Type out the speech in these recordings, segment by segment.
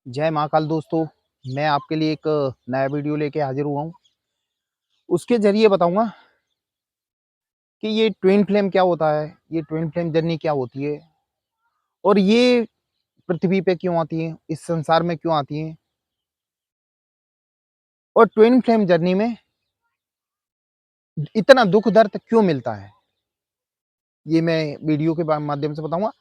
जय महाकाल दोस्तों, मैं आपके लिए एक नया वीडियो लेके हाज़िर हुआ हूँ। उसके ज़रिए बताऊँगा कि ये ट्विन फ्लेम क्या होता है, ये ट्विन फ्लेम जर्नी क्या होती है और ये पृथ्वी पे क्यों आती हैं, इस संसार में क्यों आती हैं और ट्विन फ्लेम जर्नी में इतना दुःख दर्द क्यों मिलता है, ये मैं वीडियो के माध्यम से बताऊँगा।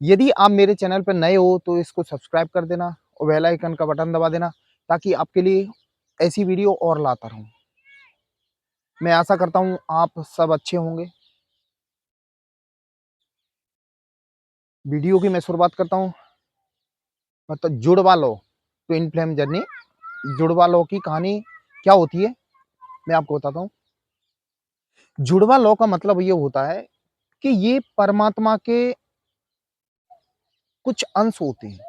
यदि आप मेरे चैनल पर नए हो तो इसको सब्सक्राइब कर देना और बेल आइकन का बटन दबा देना ताकि आपके लिए ऐसी वीडियो और लाता रहूँ। मैं आशा करता हूँ आप सब अच्छे होंगे। वीडियो की मैं शुरुआत करता हूँ। मतलब जुड़वा लो, ट्विन फ्लेम जर्नी, जुड़वा लॉ की कहानी क्या होती है, मैं आपको बताता हूँ। जुड़वा लॉ का मतलब ये होता है कि ये परमात्मा के कुछ अंश होते हैं।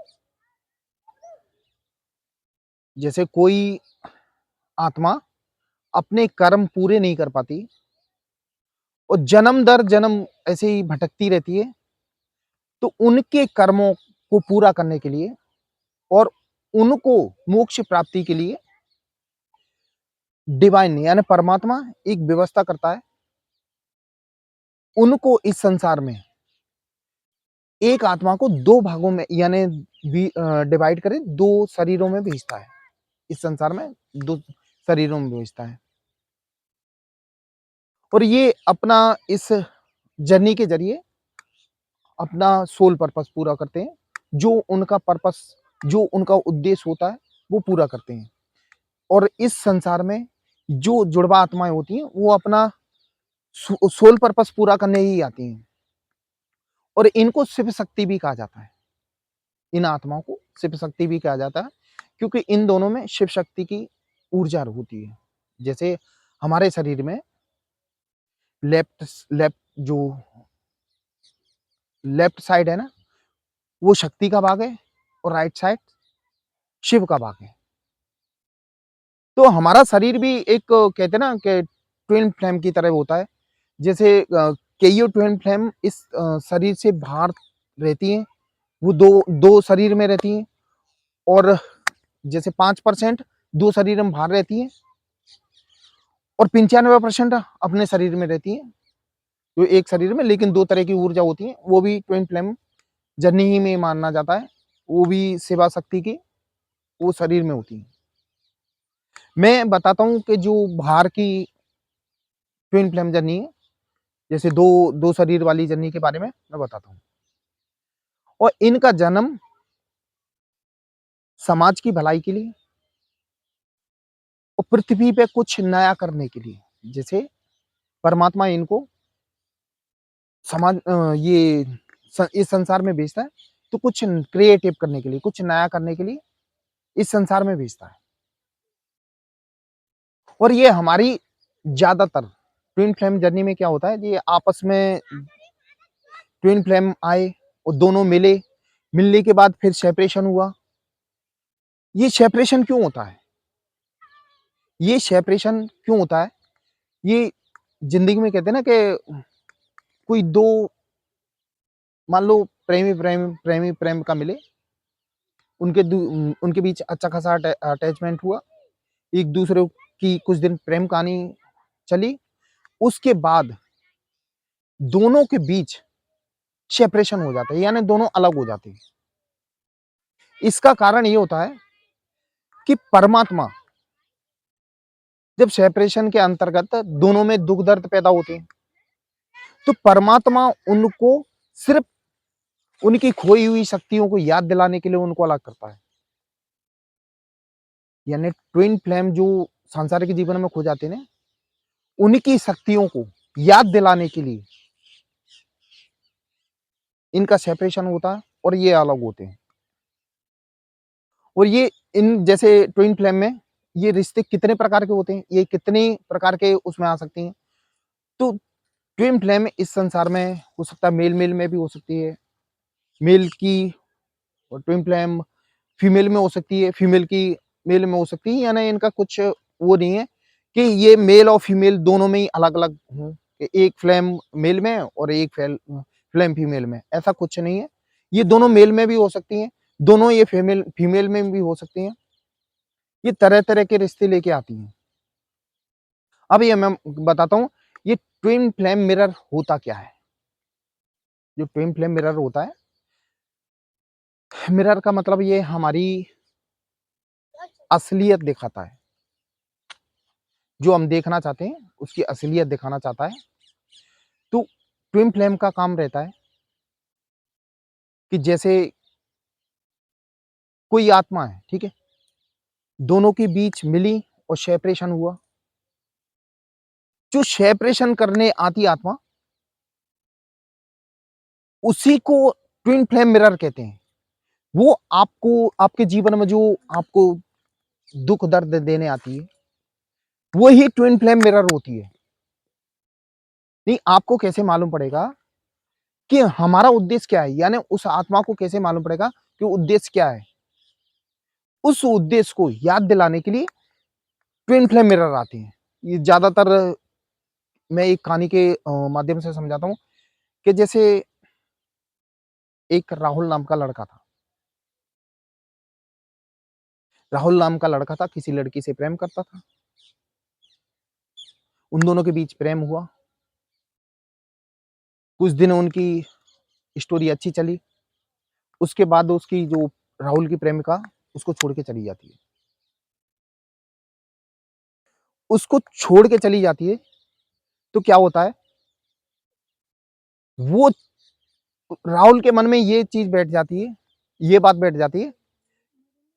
जैसे कोई आत्मा अपने कर्म पूरे नहीं कर पाती और जन्म दर जन्म ऐसे ही भटकती रहती है, तो उनके कर्मों को पूरा करने के लिए और उनको मोक्ष प्राप्ति के लिए डिवाइन यानी परमात्मा एक व्यवस्था करता है। उनको इस संसार में एक आत्मा को 2 भागों में यानी डिवाइड करे 2 शरीरों में भेजता है। इस संसार में 2 शरीरों में भेजता है। और ये अपना इस जर्नी के ज़रिए अपना सोल पर्पस पूरा करते हैं। जो उनका पर्पस, जो उनका उद्देश्य होता है, वो पूरा करते हैं। और इस संसार में जो जुड़वा आत्माएँ होती हैं, वो अपना सोल पर्पस पूरा करने ही आती हैं। और इनको शिव शक्ति भी कहा जाता है। इन आत्माओं को शिव शक्ति भी कहा जाता है क्योंकि इन दोनों में शिव शक्ति की ऊर्जा होती है। जैसे हमारे शरीर में लेफ्ट लेफ्ट जो लेफ्ट साइड है ना, वो शक्ति का भाग है और राइट साइड शिव का भाग है। तो हमारा शरीर भी एक कहते हैं ना कि ट्विन फ्लेम की तरह होता है। जैसे केईयो ट्विन फ्लेम इस शरीर से बाहर रहती हैं, वो दो शरीर में रहती हैं और जैसे 5% 2 शरीर में बाहर रहती हैं और 95% अपने शरीर में रहती हैं। तो एक शरीर में लेकिन 2 तरह की ऊर्जा होती है, वो भी ट्विन फ्लेम जर्नी ही में माना जाता है। वो भी शिवा शक्ति की वो शरीर में होती है। मैं बताता हूँ कि जो बाहर की ट्विन फ्लेम जर्नी है, जैसे 2 शरीर वाली जर्नी के बारे में मैं बताता हूँ। और इनका जन्म समाज की भलाई के लिए और पृथ्वी पे कुछ नया करने के लिए। जैसे परमात्मा इनको समाज ये इस संसार में भेजता है, तो कुछ क्रिएटिव करने के लिए, कुछ नया करने के लिए इस संसार में भेजता है। और ये हमारी ज़्यादातर ट्विन फ्लेम जर्नी में क्या होता है, ये आपस में ट्विन फ्लेम आए और दोनों मिले, मिलने के बाद फिर सेपरेशन हुआ। ये सेपरेशन क्यों होता है? ये सेपरेशन क्यों होता है? ये ज़िंदगी में कहते हैं ना कि कोई 2 मान लो प्रेमी प्रेम का मिले, उनके बीच अच्छा खासा अटैचमेंट हुआ, एक दूसरे की कुछ दिन प्रेम कहानी चली, उसके बाद दोनों के बीच सेपरेशन हो जाता है, यानी दोनों अलग हो जाते हैं। इसका कारण ये होता है कि परमात्मा जब सेपरेशन के अंतर्गत दोनों में दुख दर्द पैदा होते हैं, तो परमात्मा उनको सिर्फ उनकी खोई हुई शक्तियों को याद दिलाने के लिए उनको अलग करता है। यानी ट्विन फ्लेम जो सांसारिक जीवन में खो जाते हैं ना, उनकी शक्तियों को याद दिलाने के लिए इनका सेपरेशन होता है और ये अलग होते हैं। और ये इन जैसे ट्विन फ्लेम में ये रिश्ते कितने प्रकार के होते हैं, ये कितने प्रकार के उसमें आ सकती हैं। तो ट्विन फ्लेम इस संसार में हो सकता है, मेल में भी हो सकती है, मेल की। और ट्विन फ्लेम फीमेल में हो सकती है, फीमेल की मेल में हो सकती है, यानी इनका कुछ वो नहीं है कि ये मेल और फीमेल दोनों में ही अलग-अलग हों, कि एक फ्लेम मेल में और एक फ्लेम फीमेल में, ऐसा कुछ नहीं है। ये दोनों मेल में भी हो सकती हैं, दोनों ये फीमेल फीमेल में भी हो सकती हैं। ये तरह-तरह के रिश्ते लेके आती हैं। अब ये मैं बताता हूँ, ये ट्विन फ्लेम मिरर होता क्या है? जो ट्विन फ्लेम मिरर होता है, मिरर का मतलब ये हमारी असलियत दिखाता है। जो हम देखना चाहते हैं, उसकी असलियत दिखाना चाहता है। तो ट्विन फ्लेम का काम रहता है कि जैसे कोई आत्मा है, ठीक है? दोनों के बीच मिली और सेपरेशन हुआ। जो सेपरेशन करने आती आत्मा, उसी को ट्विन फ्लेम मिरर कहते हैं। वो आपको आपके जीवन में जो आपको दुःख दर्द देने आती है, वो ही ट्विन फ्लेम मिरर होती है। नहीं, आपको कैसे मालूम पड़ेगा कि हमारा उद्देश्य क्या है? यानी उस आत्मा को कैसे मालूम पड़ेगा कि उद्देश्य क्या है? उस उद्देश्य को याद दिलाने के लिए ट्विन फ्लेम मिरर आते हैं। ये ज़्यादातर मैं एक कहानी के माध्यम से समझाता हूँ कि जैसे एक राहुल नाम का लड़का था। राहुल नाम का लड़का था, किसी लड़की से प्रेम करता था। उन दोनों के बीच प्रेम हुआ। कुछ दिन उनकी स्टोरी अच्छी चली। उसके बाद उसकी जो राहुल की प्रेमिका उसको छोड़ के चली जाती है। उसको छोड़ के चली जाती है, तो क्या होता है? वो राहुल के मन में ये चीज़ बैठ जाती है, ये बात बैठ जाती है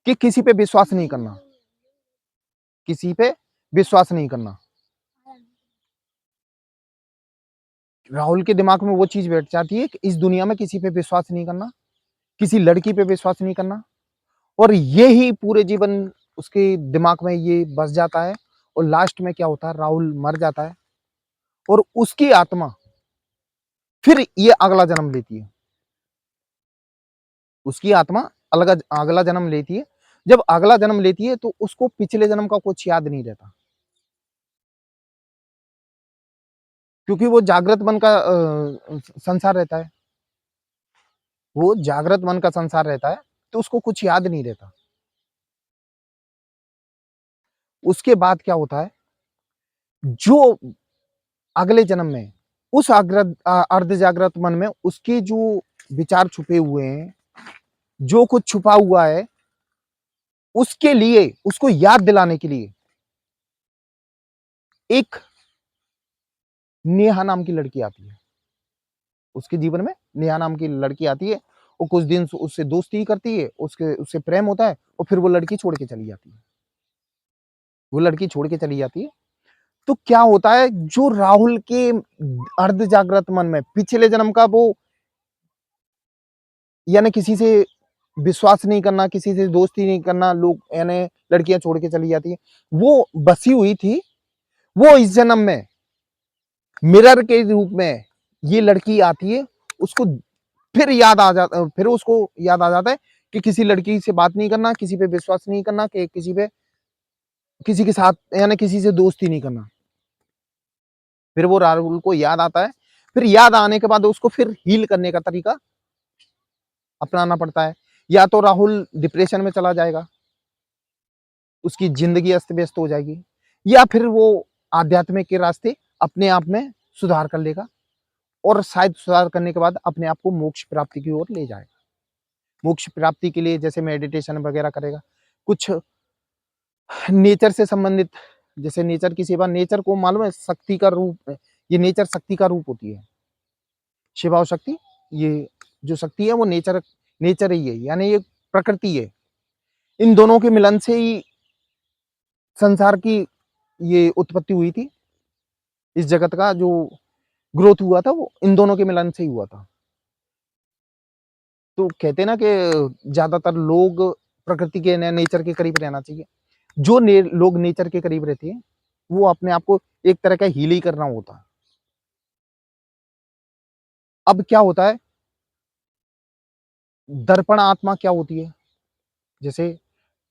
कि किसी पे विश्वास नहीं करना, किसी पे विश्वास नहीं करना। राहुल के दिमाग में वो चीज़ बैठ जाती है कि इस दुनिया में किसी पे विश्वास नहीं करना, किसी लड़की पे विश्वास नहीं करना, और ये ही पूरे जीवन उसके दिमाग में ये बस जाता है। और लास्ट में क्या होता है? राहुल मर जाता है और उसकी आत्मा फिर ये अगला जन्म लेती है। उसकी आत्मा अगला जन्म लेती है। जब अगला जन्म लेती है तो उसको पिछले जन्म का कुछ याद नहीं रहता, क्योंकि वो जागृत मन का संसार रहता है। वो जागृत मन का संसार रहता है, तो उसको कुछ याद नहीं रहता। उसके बाद क्या होता है? जो अगले जन्म में उस अर्ध जागृत मन में उसके जो विचार छुपे हुए हैं, जो कुछ छुपा हुआ है, उसके लिए, उसको याद दिलाने के लिए एक नेहा नाम की लड़की आती है। उसके जीवन में नेहा नाम की लड़की आती है। वो कुछ दिन उससे दोस्ती करती है, उससे प्रेम होता है और फिर वो लड़की छोड़ के चली जाती है। वो लड़की छोड़ के चली जाती है। तो क्या होता है? जो राहुल के अर्ध जागृत मन में पिछले जन्म का वो, यानी किसी से विश्वास नहीं करना, किसी से दोस्ती नहीं करना, लोग यानी लड़कियां छोड़ के चली जाती है, वो बसी हुई थी। वो इस जन्म में मिरर के रूप में ये लड़की आती है। उसको फिर उसको याद आ जाता है कि किसी लड़की से बात नहीं करना, किसी पे विश्वास नहीं करना, कि किसी के साथ यानी किसी से दोस्ती नहीं करना। फिर वो राहुल को याद आता है। फिर याद आने के बाद उसको फिर हील करने का तरीका अपनाना पड़ता है। या तो राहुल डिप्रेशन में चला जाएगा, उसकी जिंदगी अस्त व्यस्त हो जाएगी, या फिर वो आध्यात्मिक के रास्ते अपने आप में सुधार कर लेगा और शायद सुधार करने के बाद अपने आप को मोक्ष प्राप्ति की ओर ले जाएगा। मोक्ष प्राप्ति के लिए जैसे मेडिटेशन वगैरह करेगा, कुछ नेचर से संबंधित, जैसे नेचर की सेवा, नेचर को मालूम है शक्ति का रूप है। ये नेचर शक्ति का रूप होती है। शिवा और शक्ति, ये जो शक्ति है वो नेचर ही है, यानी ये प्रकृति है। इन दोनों के मिलन से ही संसार की ये उत्पत्ति हुई थी। इस जगत का जो ग्रोथ हुआ था वो इन दोनों के मिलन से ही हुआ था। तो कहते हैं ना कि ज्यादातर लोग प्रकृति के नेचर के करीब रहना चाहिए। जो लोग नेचर के करीब रहते हैं, वो अपने आप को एक तरह का हील ही करना होता है। अब क्या होता है? दर्पण आत्मा क्या होती है? जैसे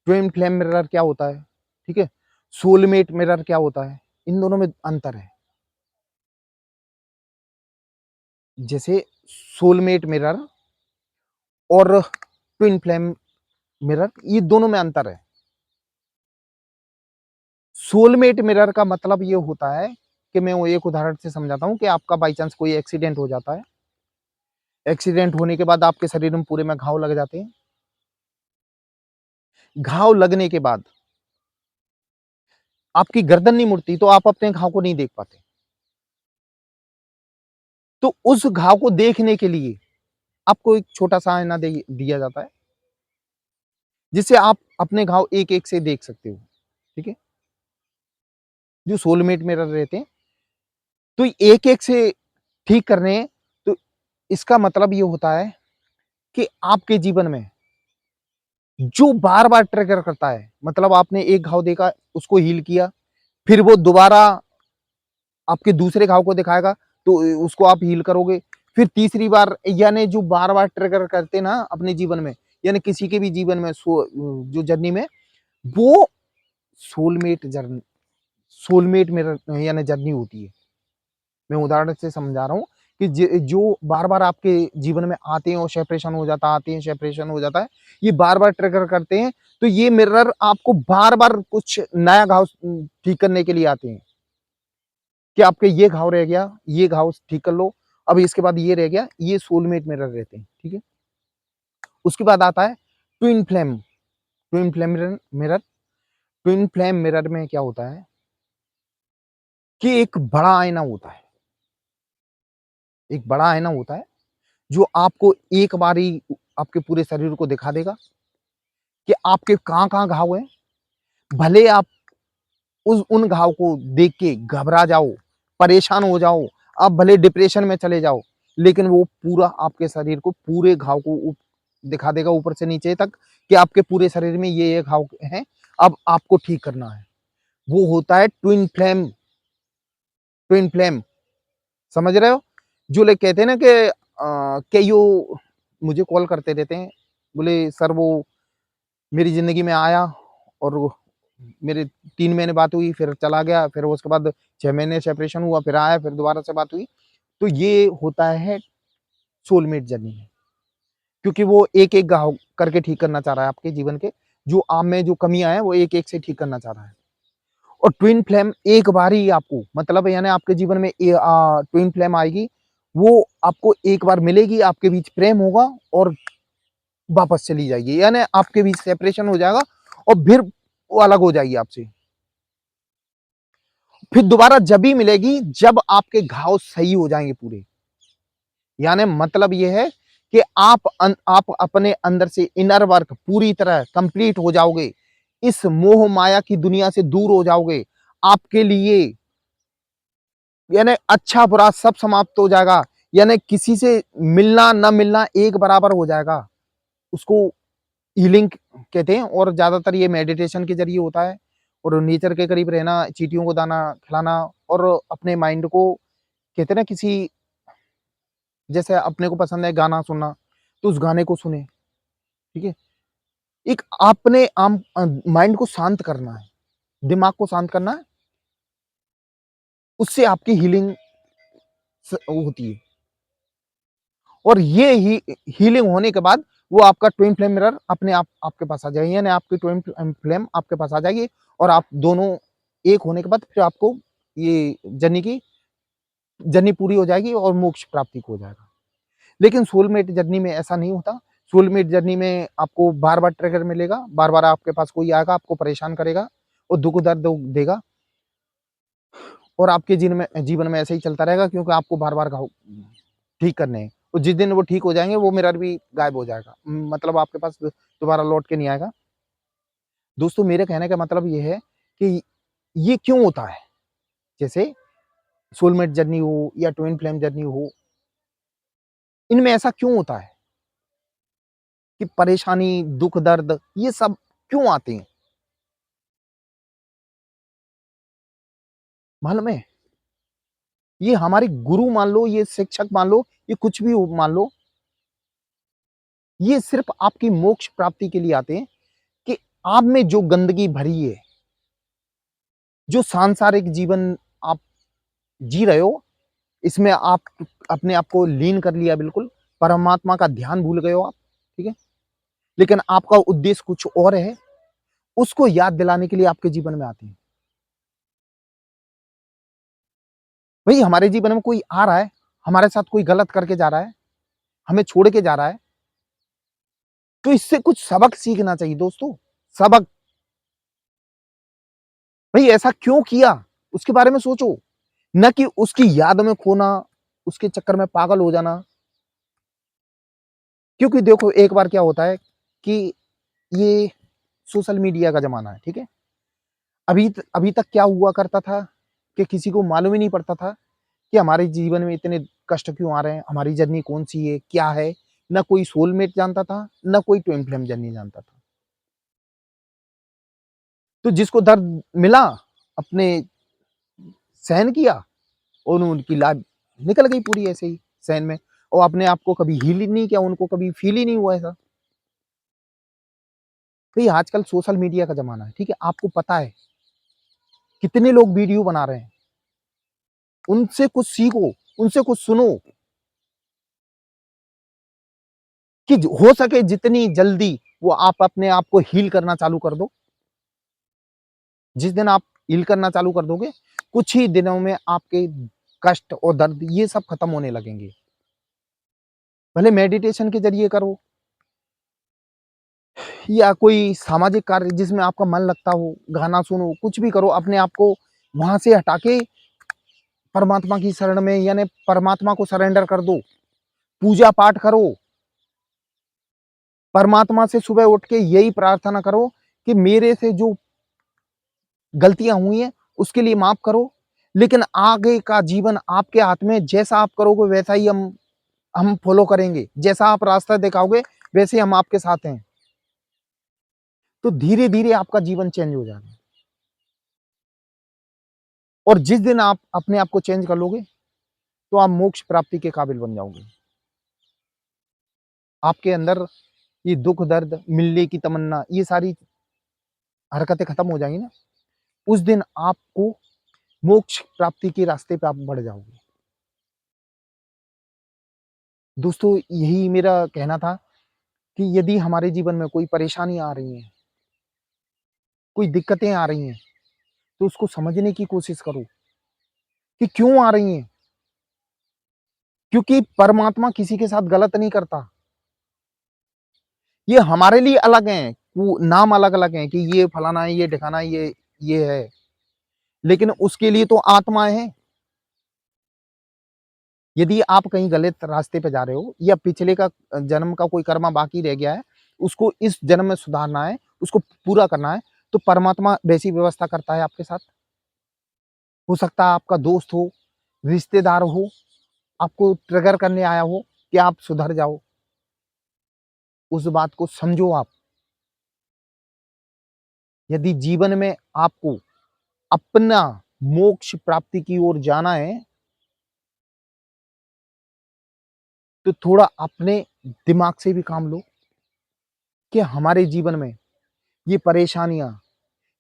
ट्विन फ्लेम मिरर क्या होता है? ठीक है। सोलमेट मिरर क्या होता है? इन दोनों में अंतर है। जैसे सोलमेट मिरर और ट्विन फ्लेम मिरर, ये दोनों में अंतर है। सोलमेट मिरर का मतलब ये होता है कि मैं वो एक उदाहरण से समझाता हूँ कि आपका बाई चांस कोई एक्सीडेंट हो जाता है। एक्सीडेंट होने के बाद आपके शरीर में पूरे में घाव लग जाते हैं। घाव लगने के बाद आपकी गर्दन नहीं मुड़ती, तो आप अपने घाव को नहीं देख पाते। तो उस घाव को देखने के लिए आपको एक छोटा-सा आईना दे दिया जाता है, जिससे आप अपने घाव एक-एक से देख सकते हो, ठीक है? जो सोलमेट मिरर रहते हैं, तो एक-एक से ठीक करने हैं, तो इसका मतलब ये होता है कि आपके जीवन में जो बार-बार ट्रिगर करता है, मतलब आपने एक घाव देखा, उसको हील किया, फिर वो दोबारा आपके दूसरे घाव को दिखाएगा, तो उसको आप हील करोगे। फिर तीसरी बार, यानी जो बार-बार ट्रिगर करते हैं ना अपने जीवन में, यानी किसी के भी जीवन में जो जर्नी में, वो सोलमेट जर्नी, सोलमेट मिरर यानी जर्नी होती है। मैं उदाहरण से समझा रहा हूँ कि जो बार-बार आपके जीवन में आते हैं और सेपरेशन हो जाता है, आते हैं, सेपरेशन हो जाता है, ये बार-बार ट्रिगर करते हैं, तो ये मिरर आपको बार-बार कुछ नया घाव ठीक करने के लिए आते हैं। कि आपके ये घाव रह गया, ये घाव ठीक कर लो, अब इसके बाद ये रह गया, ये सोलमेट मिरर रहते हैं, ठीक है? उसके बाद आता है twin flame, twin flame mirror, twin flame mirror में क्या होता है कि एक बड़ा आईना होता है, एक बड़ा आईना होता है, जो आपको एक बार ही आपके पूरे शरीर को दिखा देगा कि आपके कहाँ-कहाँ घाव हैं। भले आप उस उन घाव को देख के घबरा जाओ, परेशान हो जाओ, आप भले डिप्रेशन में चले जाओ, लेकिन वो पूरा आपके शरीर को, पूरे घाव को दिखा देगा ऊपर से नीचे तक कि आपके पूरे शरीर में ये घाव हैं, अब आपको ठीक करना है। वो होता है ट्विन फ्लेम, ट्विन फ्लेम, समझ रहे हो? जो लोग कहते हैं ना कि कइयो मुझे कॉल करते रहते हैं, बोले सर वो मेरी ज़िंदगी में आया और वो मेरे 3 महीने बात हुई, फिर चला गया, फिर उसके बाद 6 महीने सेपरेशन हुआ, फिर आया, फिर दोबारा से बात हुई। तो ये होता है सोलमेट जर्नी में, क्योंकि वो एक-एक घाव करके ठीक करना चाह रहा है आपके जीवन के, जो आप में जो कमियाँ हैं, वो एक-एक से ठीक करना चाह रहा है। और ट्विन फ्लेम एक बार ही आपको, मतलब यानी आपके जीवन में ट्विन फ्लेम आएगी, वो आपको एक बार मिलेगी, आपके बीच प्रेम होगा और वापस चली जाएगी, यानी आपके बीच सेपरेशन हो जाएगा और फिर वो अलग हो जाएगी आपसे। फिर दोबारा जभी मिलेगी जब आपके घाव सही हो जाएँगे पूरे। यानी मतलब ये है कि आप अपने अंदर से इनर वर्क पूरी तरह कंप्लीट हो जाओगे। इस मोह माया की दुनिया से दूर हो जाओगे। आपके लिए यानी अच्छा-बुरा सब समाप्त हो जाएगा। यानी किसी से मिलना, ना मिलना एक बराबर हो जाएगा। उसको हीलिंग कहते हैं और ज़्यादातर ये मेडिटेशन के ज़रिए होता है और नेचर के करीब रहना, चींटियों को दाना खिलाना और अपने माइंड को कहते हैं ना, किसी जैसे अपने को पसंद है गाना सुनना, तो उस गाने को सुने, ठीक है? एक अपने माइंड को शांत करना है, दिमाग को शांत करना है, उससे आपकी हीलिंग होती है। और ये हीलिंग होने के बाद वो आपका ट्विन फ्लेम मिरर अपने आप आपके पास आ जाएगी, यानी आपकी ट्विन फ्लेम आपके पास आ जाएगी और आप दोनों एक होने के बाद फिर आपको ये जर्नी पूरी हो जाएगी और मोक्ष प्राप्ति को हो जाएगा। लेकिन सोलमेट जर्नी में ऐसा नहीं होता। सोलमेट जर्नी में आपको बार-बार ट्रिगर मिलेगा, बार-बार आपके पास कोई आएगा, आपको परेशान करेगा और दुःख-दर्द देगा और आपके जीवन में ऐसे ही चलता रहेगा, क्योंकि आपको बार-बार घाव ठीक करने हैं। और जिस दिन वो ठीक हो जाएँगे, वो मिरर भी गायब हो जाएगा। मतलब आपके पास दोबारा लौट के नहीं आएगा। दोस्तों, मेरे कहने का मतलब ये है कि ये क्यों होता है? जैसे सोलमेट जर्नी हो या ट्विन फ्लेम जर्नी हो, इनमें ऐसा क्यों होता है कि परेशानी, दुःख-दर्द ये सब क्यों आते हैं? मालूम है? ये हमारे गुरु मान लो, ये शिक्षक मान लो, ये कुछ भी हो मान लो, ये सिर्फ़ आपकी मोक्ष प्राप्ति के लिए आते हैं कि आप में जो गंदगी भरी है, जो सांसारिक जीवन आप जी रहे हो, इसमें आप अपने आप को लीन कर लिया बिल्कुल, परमात्मा का ध्यान भूल गए हो आप, ठीक है? लेकिन आपका उद्देश्य कुछ और है, उसको याद दिलाने के लिए आपके जीवन में आती हैं। भई हमारे जीवन में कोई आ रहा है, हमारे साथ कोई गलत करके जा रहा है, हमें छोड़ के जा रहा है, तो इससे कुछ सबक सीखना चाहिए दोस्तों, सबक। भई ऐसा क्यों किया? उसके बारे में सोचो, ना कि उसकी याद में खोना, उसके चक्कर में पागल हो जाना। क्योंकि देखो एक बार क्या होता है कि ये सोशल मीडिया का ज़माना है, ठीक है? अभी तक क्या हुआ करता था कि किसी को मालूम ही नहीं पड़ता था कि हमारे जीवन में इतने कष्ट क्यों आ रहे हैं, हमारी जर्नी कौन-सी है, क्या है? ना कोई सोलमेट जानता था, ना कोई ट्विन फ्लेम जर्नी जानता था। तो जिसको दर्द मिला, अपने सहन किया और उनकी लाइफ निकल गई पूरी ऐसे ही सहन में, और अपने आप को कभी हील ही नहीं किया, उनको कभी फ़ील ही नहीं हुआ ऐसा। तो ये आजकल सोशल मीडिया का ज़माना है, ठीक है? आपको पता है कितने लोग वीडियो बना रहे हैं, उनसे कुछ सीखो, उनसे कुछ सुनो कि हो सके जितनी जल्दी वो आप अपने आप को हील करना चालू कर दो। जिस दिन आप हील करना चालू कर दोगे, कुछ ही दिनों में आपके कष्ट और दर्द ये सब खत्म होने लगेंगे। भले मेडिटेशन के ज़रिए करो या कोई सामाजिक कार्य जिसमें आपका मन लगता हो, गाना सुनो, कुछ भी करो, अपने आप को वहाँ से हटा के परमात्मा की शरण में यानी परमात्मा को सरेंडर कर दो। पूजा पाठ करो, परमात्मा से सुबह उठ के यही प्रार्थना करो कि मेरे से जो गलतियाँ हुई हैं, उसके लिए माफ़ करो। लेकिन आगे का जीवन आपके हाथ में, जैसा आप करोगे वैसा ही हम फ़ॉलो करेंगे। जैसा आप रास्ता दिखाओगे, वैसे हम आपके साथ हैं। तो धीरे-धीरे आपका जीवन चेंज हो जाएगा। और जिस दिन आप अपने आप को चेंज कर लोगे, तो आप मोक्ष प्राप्ति के काबिल बन जाओगे। आपके अंदर ये दुःख, दर्द, मिलने की तमन्ना, ये सारी हरकतें खत्म हो जाएँगी ना, उस दिन आपको मोक्ष प्राप्ति के रास्ते पे आप बढ़ जाओगे। दोस्तों, यही मेरा कहना था कि यदि हमारे जीवन में कोई परेशानी आ रही है, कोई दिक्कतें आ रही हैं, तो उसको समझने की कोशिश करो कि क्यों आ रही हैं। क्योंकि परमात्मा किसी के साथ गलत नहीं करता। ये हमारे लिए अलग हैं, वो नाम अलग-अलग हैं कि ये फलाना है, ये ढिकाना है, ये है। लेकिन उसके लिए तो आत्माएँ हैं। यदि आप कहीं गलत रास्ते पे जा रहे हो या पिछले का जन्म का कोई कर्म बाकी रह गया है, उसको इस जन्म में सुधारना है, उसको पूरा करना है, तो परमात्मा वैसी व्यवस्था करता है आपके साथ। हो सकता है आपका दोस्त हो, रिश्तेदार हो, आपको ट्रिगर करने आया हो कि आप सुधर जाओ। उस बात को समझो आप। यदि जीवन में आपको अपना मोक्ष प्राप्ति की ओर जाना है, तो थोड़ा अपने दिमाग से भी काम लो कि हमारे जीवन में ये परेशानियाँ,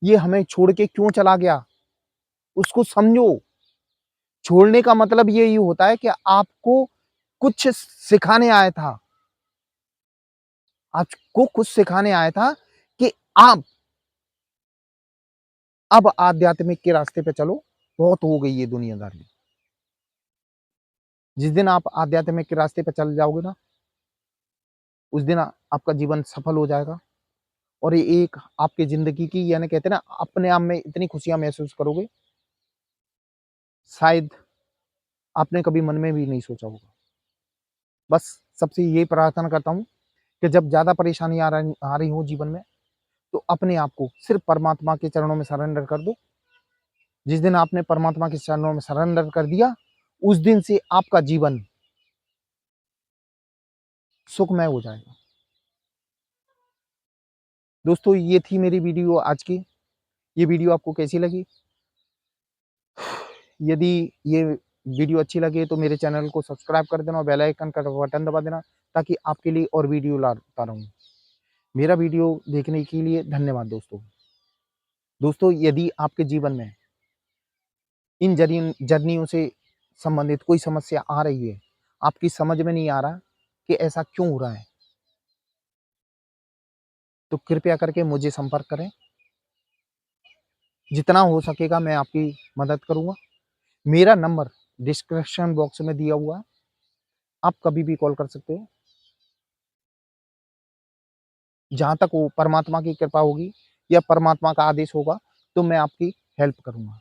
ये हमें छोड़ के क्यों चला गया? उसको समझो। छोड़ने का मतलब यही होता है कि आपको कुछ सिखाने आया था। आपको कुछ सिखाने आया था कि आप अब आध्यात्मिक के रास्ते पे चलो, बहुत हो गई ये दुनियादारी। जिस दिन आप आध्यात्मिक के रास्ते पे चल जाओगे ना, उस दिन आपका जीवन सफल हो जाएगा और ये एक आपकी ज़िंदगी की यानी कहते हैं ना अपने आप में इतनी खुशियाँ महसूस करोगे, शायद आपने कभी मन में भी नहीं सोचा होगा। बस सबसे यही प्रार्थना करता हूँ कि जब ज़्यादा परेशानी आ रही हो जीवन में, तो अपने आप को सिर्फ़ परमात्मा के चरणों में सरेंडर कर दो। जिस दिन आपने परमात्मा के चरणों में सरेंडर कर दिया, उस दिन से आपका जीवन सुखमय हो जाएगा। दोस्तों, ये थी मेरी वीडियो आज की। ये वीडियो आपको कैसी लगी? यदि ये वीडियो अच्छी लगे तो मेरे चैनल को सब्सक्राइब कर देना और बेल आइकन का बटन दबा देना ताकि आपके लिए और वीडियो लाता रहूँ। मेरा वीडियो देखने के लिए धन्यवाद दोस्तों। दोस्तों, यदि आपके जीवन में इन जर्नियों से संबंधित कोई समस्या आ रही है, आपकी समझ में नहीं आ रहा कि ऐसा क्यों हो रहा है, तो कृपया करके मुझे संपर्क करें। जितना हो सकेगा मैं आपकी मदद करूँगा। मेरा नंबर डिस्क्रिप्शन बॉक्स में दिया हुआ है, आप कभी भी कॉल कर सकते हो। जहाँ तक वो परमात्मा की कृपा होगी या परमात्मा का आदेश होगा, तो मैं आपकी हेल्प करूँगा।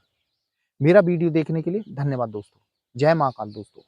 मेरा वीडियो देखने के लिए धन्यवाद दोस्तों। जय महाकाल दोस्तों।